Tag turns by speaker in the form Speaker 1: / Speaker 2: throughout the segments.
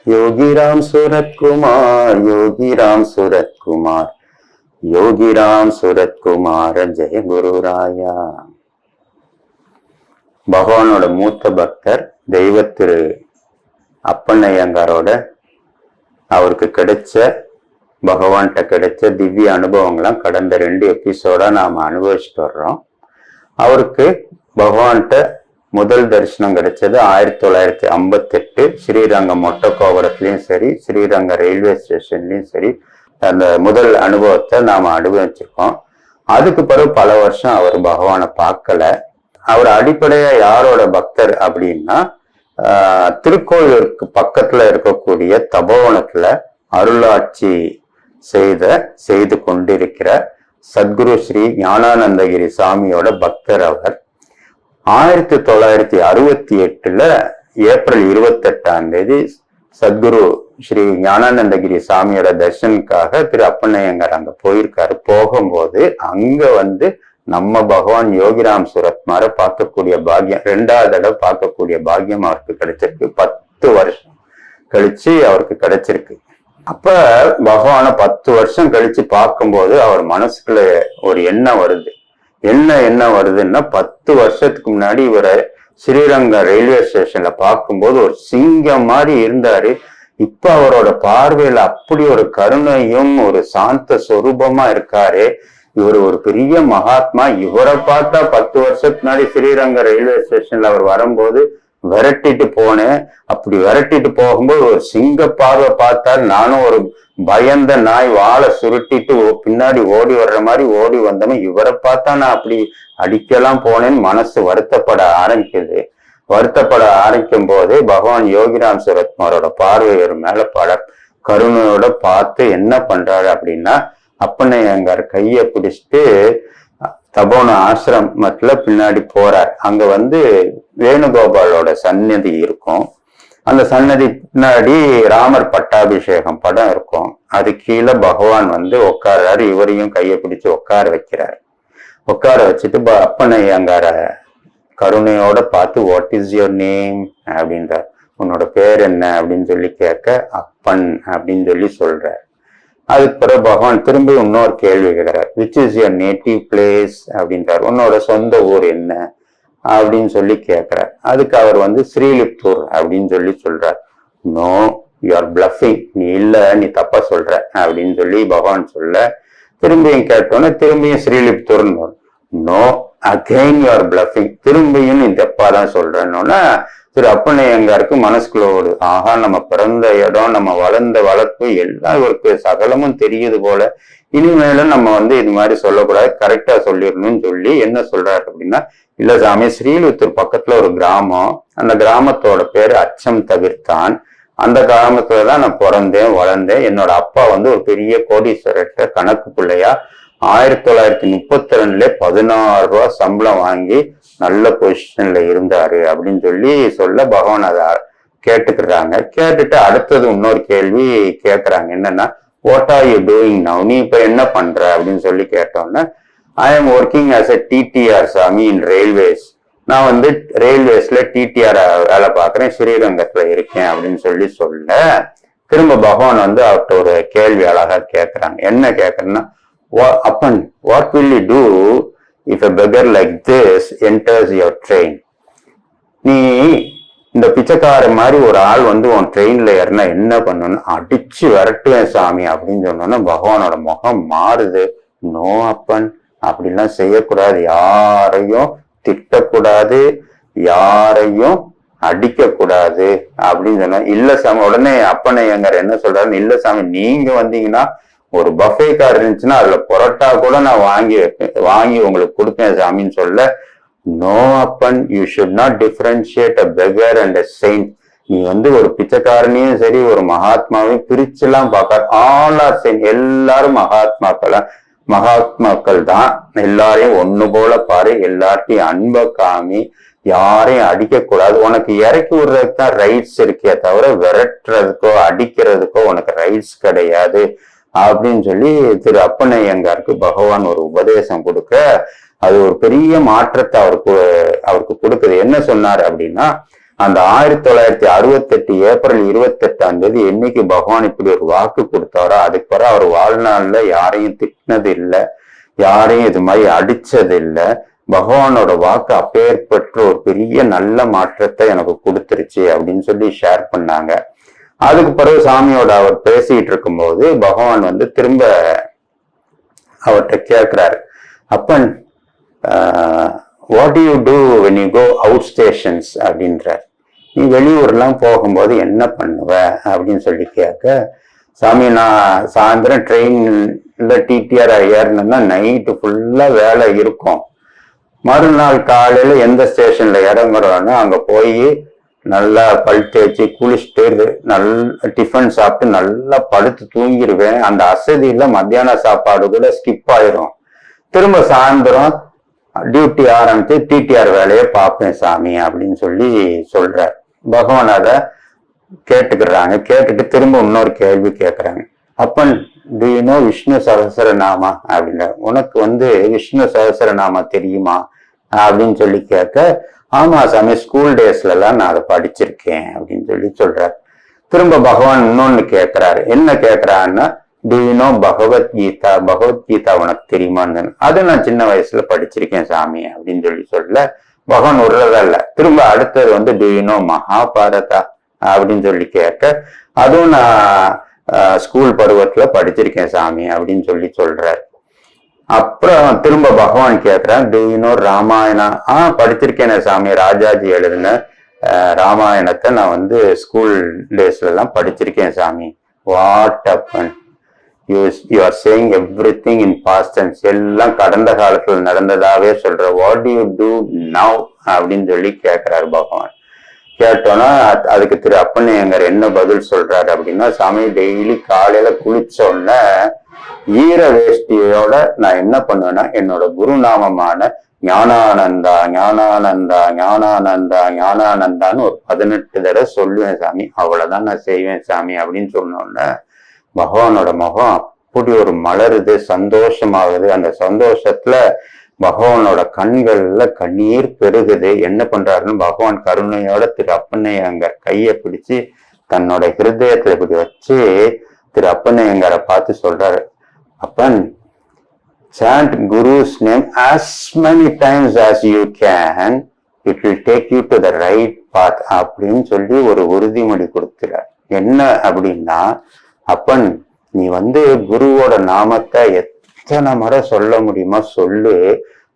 Speaker 1: யோகிராம் சூரத்குமார், யோகிராம் சூரத்குமார், யோகிராம் சூரத்குமார ஜெய குருராயா. பகவானோட மூத்த பக்தர் தெய்வ திரு அப்பண்ணையங்காரோட அவருக்கு கிடைச்ச பகவான்கிட்ட கிடைச்ச திவ்ய அனுபவங்கள்லாம் கடந்த 2 எபிசோடா நாம அனுபவிச்சுட்டு வர்றோம். அவருக்கு பகவான்கிட்ட முதல் தரிசனம் கிடைச்சது 1958 ஸ்ரீரங்கம் மொட்டை கோபுரத்துலயும் சரி, ஸ்ரீரங்க ரயில்வே ஸ்டேஷன்லயும் சரி. அந்த முதல் அனுபவத்தை நாம அனுபவிச்சிருக்கோம். அதுக்கு பிறகு பல வருஷம் அவர் பகவானை பார்க்கல. அவர் அடிப்படையா யாரோட பக்தர் அப்படின்னா, திருக்கோயிலுக்கு பக்கத்துல இருக்கக்கூடிய தபோவனத்துல அருளாட்சி செய்து கொண்டிருக்கிற சத்குரு ஸ்ரீ ஞானானந்தகிரி சாமியோட பக்தர் அவர். 1968 ஏப்ரல் 28 சத்குரு ஸ்ரீ ஞானானந்தகிரி சாமியோட தர்சனுக்காக திரு அப்பண்ணையங்கார் அங்க போயிருக்காரு. போகும்போது அங்க நம்ம பகவான் யோகிராம் சூரத்குமார பார்க்கக்கூடிய பாக்கியம், 2வது தடவை பார்க்கக்கூடிய பாக்கியம் அவருக்கு கிடைச்சிருக்கு. 10 வருஷம் கழிச்சு அவருக்கு கிடைச்சிருக்கு. அப்ப பகவான 10 வருஷம் கழிச்சு பார்க்கும்போது அவர் மனசுக்குள்ள ஒரு எண்ணம் வருது. என்ன வருதுன்னா, 10 வருஷத்துக்கு முன்னாடி இவரை ஸ்ரீரங்க ரயில்வே ஸ்டேஷன்ல பார்க்கும்போது ஒரு சிங்கம் மாதிரி இருந்தாரு. இப்ப அவரோட பார்வையில அப்படி ஒரு கருணையும் ஒரு சாந்த சொரூபமா இருக்காரு. இவர் ஒரு பெரிய மகாத்மா. இவரை பார்த்தா 10 வருஷத்துக்கு முன்னாடி ஸ்ரீரங்க ரயில்வே ஸ்டேஷன்ல அவர் வரும்போது விரட்டிட்டு போனேன். அப்படி விரட்டிட்டு போகும்போது ஒரு சிங்க பார்வை பார்த்தால் நானும் ஒரு பயந்த நாய் வாழை சுருட்டிட்டு பின்னாடி ஓடி வர்ற மாதிரி ஓடி வந்தவன் இவரை பார்த்தா நான் அப்படி அடிக்கலாம் போனேன்னு மனசு வருத்தப்பட ஆரம்பிக்கும் போதே பகவான் யோகிராம் சூரத்குமாரோட பார்வை ஒரு மேல பட கருணையோட பார்த்து என்ன பண்றாரு அப்படின்னா, அப்பண்ணையங்கார் கைய பிடிச்சிட்டு தபோன ஆசிரமத்துல பின்னாடி போறார். அங்க வேணுகோபாலோட சன்னதி இருக்கும். அந்த சன்னதி பின்னாடி ராமர் பட்டாபிஷேகம் படம் இருக்கும். அது கீழே பகவான் உட்கார்றாரு. இவரையும் கையை பிடிச்சு உட்கார வைக்கிறார். உட்கார வச்சுட்டு அப்பண்ணையங்கார கருணையோட பார்த்து, வாட் இஸ் யுவர் நேம் அப்படின்றார். உன்னோட பேர் என்ன அப்படின்னு சொல்லி கேட்க, அப்பன் அப்படின்னு சொல்லி சொல்றார். அதுக்கு பிறகு பகவான் திரும்பி இன்னொரு கேள்வி கேட்கிறார், which is your native place அப்படின்றார். உன்னோட சொந்த ஊர் என்ன அப்படின்னு சொல்லி கேட்கிறார். அதுக்கு அவர் ஸ்ரீலிப்தூர் அப்படின்னு சொல்லி சொல்றார். நோ, யூ ஆர் பிளஃபிங், நீ இல்ல, நீ தப்பா சொல்ற அப்படின்னு சொல்லி பகவான் சொல்ல, திரும்பியும் கேட்டோன்னே திரும்பியும் ஸ்ரீலிப்தூர்னு, no again you are bluffing, திரும்பியும் நீ தப்பா தான் சொல்றேன்னொன்னா திரு அப்பண்ணையங்காருக்கு மனசுக்குள்ள ஓடு, ஆஹா நம்ம பிறந்த இடம், நம்ம வளர்ந்த வளர்ப்பு எல்லாம் இவருக்கு சகலமும் தெரியுது போல, இனிமேலும் நம்ம இது மாதிரி சொல்லக்கூடாது, கரெக்டா சொல்லிடணும்னு சொல்லி என்ன சொல்றாரு அப்படின்னா, இல்ல சாமி, ஸ்ரீலிப்தூர் பக்கத்துல ஒரு கிராமம், அந்த கிராமத்தோட பேரு அச்சம் தவிர்த்தான். அந்த கிராமத்துலதான் நான் பிறந்தேன் வளர்ந்தேன். என்னோட அப்பா ஒரு பெரிய கோடீஸ்வரர்கிட்ட கணக்கு பிள்ளையா 1932 16 ரூபா சம்பளம் வாங்கி நல்ல பொசிஷன்ல இருந்தாரு அப்படின்னு சொல்ல பகவான் அதை கேட்டுக்கிறாங்க. கேட்டுட்டு அடுத்தது இன்னொரு கேள்வி கேட்கறாங்க. என்னன்னா, what are you doing now, நீ இப்ப என்ன பண்ற அப்படின்னு சொல்லி கேட்டோன்னே, I am working as a TTR சாமி இன் ரயில்வேஸ், நான் ரயில்வேஸ்ல டிடிஆர் வேலை பார்க்கறேன், ஸ்ரீரங்கத்துல இருக்கேன் அப்படின்னு சொல்ல திரும்ப பகவான் அவர்கிட்ட ஒரு கேள்வி அழகா கேட்கறாங்க. என்ன கேட்கறேன்னா, அப்பன், what will you do if a beggar like this enters your train? நீ இந்த பிச்சைக்கார மாதிரி ஒரு ஆள் உன் ட்ரெயின்ல ஏறினா என்ன பண்ணணும்? அடிச்சு விரட்டுவேன் சாமி அப்படின்னு சொன்னோன்னா பகவானோட முகம் மாறுது. நோ அப்பன், அப்படிலாம் செய்யக்கூடாது, யாரையும் திட்டக்கூடாது, யாரையும் அடிக்க கூடாது அப்படின்னு சொன்ன. இல்ல சாமி, உடனே அப்பண்ணையங்கார் என்ன சொல்றாரு, இல்ல சாமி, நீங்க வந்தீங்கன்னா ஒரு பஃபே கார் இருந்துச்சுன்னா அதுல பரோட்டா கூட நான் வாங்கி உங்களுக்கு கொடுப்பேன் சாமின்னு சொல்ல, நோ அப்பன், you should not differentiate a beggar and a Saint. நீ ஒரு பிச்சைக்காரனையும் சரி ஒரு மகாத்மாவையும் பிரிச்சுலாம் பார்க்க, ஆல் ஆர் செயின்ட், எல்லாரும் மகாத்மாக்கள் தான், எல்லாரையும் ஒண்ணு போல பாரு, எல்லார்ட்டையும் அன்பை காமி, யாரையும் அடிக்க கூடாது, உனக்கு இறக்கி விடுறதுக்கு தான் ரைட்ஸ் இருக்கே தவிர விரட்டுறதுக்கோ அடிக்கிறதுக்கோ உனக்கு ரைட்ஸ் கிடையாது அப்படின்னு சொல்லி திரு அப்பண்ணையங்காருக்கு பகவான் ஒரு உபதேசம் கொடுக்க, அது ஒரு பெரிய மாற்றத்தை அவருக்கு கொடுக்குது. என்ன சொன்னாரு அப்படின்னா, அந்த 1968 ஏப்ரல் 28 என்னைக்கு பகவான் இப்படி ஒரு வாக்கு கொடுத்தாரோ அதுக்கு பிறகு அவர் வாழ்நாள்ல யாரையும் திட்டினது இல்லை, யாரையும் இது மாதிரி அடிச்சது இல்லை. பகவானோட வாக்கு அப்பேற்பட்ட ஒரு பெரிய நல்ல மாற்றத்தை எனக்கு கொடுத்துருச்சு அப்படின்னு சொல்லி ஷேர் பண்ணாங்க. அதுக்கு பிறகு சாமியோட அவர் பேசிட்டு இருக்கும்போது பகவான் வந்து திரும்ப அவர்கிட்ட கேட்கிறாரு, அப்பன் what you do when you go out stations அப்படின்றார். நீ வெளியூர்லாம் போகும்போது என்ன பண்ணுவ அப்படின்னு சொல்லி கேட்க, சாமி நான் சாயந்தரம் ட்ரெயின்ல டிடிஆர் ஏறினா நைட்டு ஃபுல்லா வேலை இருக்கும், மறுநாள் காலையில எந்த ஸ்டேஷன்ல இறங்குறோன்னு அங்க போய் நல்லா பல் தேய்ச்சி குளிச்சுட்டு நல்ல டிஃபன் சாப்பிட்டு நல்லா படுத்து தூங்கிடுவேன். அந்த அசதியில மத்தியான சாப்பாடு கூட ஸ்கிப் ஆயிரும். திரும்ப சாயந்தரம் டியூட்டி ஆரம்பிச்சு டிடிஆர் வேலையை பார்ப்பேன் சாமி அப்படின்னு சொல்லி சொல்றார். பகவான் அதை கேட்டுக்கிறாங்க. கேட்டுட்டு திரும்ப இன்னொரு கேள்வி கேட்கறாங்க, அப்பன் டு யூ நோ விஷ்ணு சகஸ்ரநாமா அப்படின்னா, உனக்கு வந்து விஷ்ணு சகஸ்ரநாமா தெரியுமா அப்படின்னு சொல்லி கேட்க, ஆமா சாமி ஸ்கூல் டேஸ்ல எல்லாம் நான் அதை படிச்சிருக்கேன் அப்படின்னு சொல்லி சொல்றாரு. திரும்ப பகவான் இன்னொன்னு கேட்கிறாரு. என்ன கேட்கிறான்னா, to you know Bhagavad Gita, Bhagavad Gita உனக்கு தெரியுமான்னு. அதை நான் சின்ன வயசுல படிச்சிருக்கேன் சாமி அப்படின்னு சொல்லி சொல்ல பகவான் விடுறதா இல்ல. திரும்ப அடுத்தது வந்து டு யூ நோ மகாபாரதா அப்படின்னு சொல்லி கேட்க, அதுவும் நான் ஸ்கூல் பருவத்துல படிச்சிருக்கேன் சாமி அப்படின்னு சொல்லி சொல்றாரு. அப்புறம் திரும்ப பகவான் கேட்கிறான், டு யூ நோ ராமாயணா, படிச்சிருக்கேனே சாமி, ராஜாஜி எழுதின ராமாயணத்தை நான் வந்து ஸ்கூல் டேஸ்ல எல்லாம் படிச்சிருக்கேன் சாமி. What happen you are saying everything in past tense, எல்லாம் கடந்த காலத்துல நடந்ததாவே சொல்ற, what do you do now அப்படின்னு சொல்லி கேட்கிறாரு பகவான். கேட்டோன்னா அதுக்கு திரு அப்பண்ணையங்கர் என்ன பதில் சொல்றாரு அப்படின்னா, சாமி டெய்லி காலையில குளிச்ச உடனே ஈர வேஷ்டியோட நான் என்ன பண்ணுவேன்னா என்னோட குருநாமமான ஞானானந்தா ஞானானந்தா ஞானானந்தா ஞானானந்தான்னு ஒரு 18 தடவை சொல்லுவேன் சாமி, அவ்வளவுதான் நான் செய்வேன் சாமி அப்படின்னு சொன்னோன்னே பகவானோட முகம் அப்படி ஒரு மலருது, சந்தோஷமாகுது. அந்த சந்தோஷத்துல பகவானோட கண்கள்ல கண்ணீர் பெருகுது. என்ன பண்றாருன்னு பகவான் கருணையோட திரு அப்பண்ணையங்கர் கையை பிடிச்சு தன்னோட ஹிருதயத்துல இப்படி வச்சு திரு அப்பண்ணையங்கரை பார்த்து சொல்றாரு, அப்பன் chant Guru's name as many times as you can, it will take you to the right path அப்படின்னு சொல்லி ஒரு உறுதிமொழி கொடுக்கிறார். என்ன அப்படின்னா, அப்பன் நீ வந்து குருவோட நாமத்தை எத்தனை முறை சொல்ல முடியுமோ சொல்லு,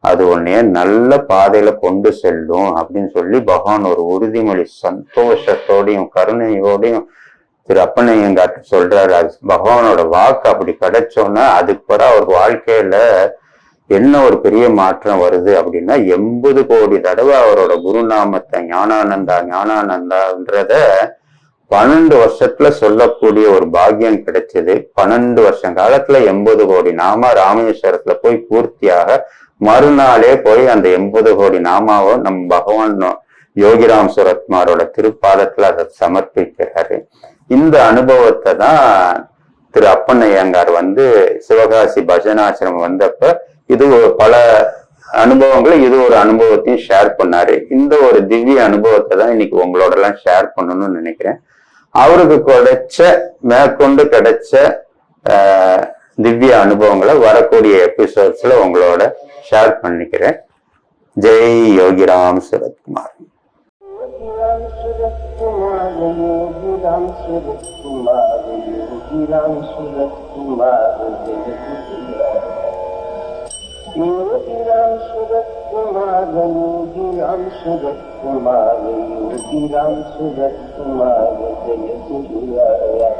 Speaker 1: அது உன்னைய நல்ல பாதையில கொண்டு செல்லும் அப்படின்னு சொல்லி பகவான் ஒரு உறுதிமொழி சந்தோஷத்தோடையும் கருணையோடையும் திரு அப்பண்ணையங்காட்டு சொல்றாரு. அது பகவானோட வாக்கு அப்படி கிடைச்சோன்னா அதுக்கு பிறகு அவர் வாழ்க்கையில என்ன ஒரு பெரிய மாற்றம் வருது அப்படின்னா, 80 கோடி தடவை அவரோட குருநாமத்தை ஞானானந்தா ஞானானந்தான்றத 12 வருஷத்துல சொல்லக்கூடிய ஒரு பாக்கியம் கிடைச்சது. 12 வருஷம் காலத்துல 80 கோடி நாம ராமேஸ்வரத்துல போய் பூர்த்தியாக மறுநாளே போய் அந்த 80 கோடி நாமாவை நம் பகவான் யோகிராம் சுரத்குமாரோட திருப்பாதத்துல அதை சமர்ப்பிக்கிறாரு. இந்த அனுபவத்தை தான் திரு அப்பண்ணையங்கார் வந்து சிவகாசி பஜனாசிரமம் வந்தப்ப இது பல அனுபவங்களை இது ஒரு அனுபவத்தையும் ஷேர் பண்ணாரு. இந்த ஒரு திவ்ய அனுபவத்தை தான் இன்னைக்கு உங்களோட எல்லாம் ஷேர் பண்ணணும்னு நினைக்கிறேன். அவருக்கு மேற்கொண்டு கிடைச்ச திவ்ய அனுபவங்களை வரக்கூடிய எபிசோட்ஸ்ல உங்களோட ஷேர் பண்ணிக்கிறேன். ஜெய் யோகிராம் சுரத்குமார். योगिराम सूरत कुमार, योगिराम सूरत कुमार, योगिराम सूरत कुमार, योगिराम सूरत कुमार, योगिराम सूरत कुमार, जय गुरुराया।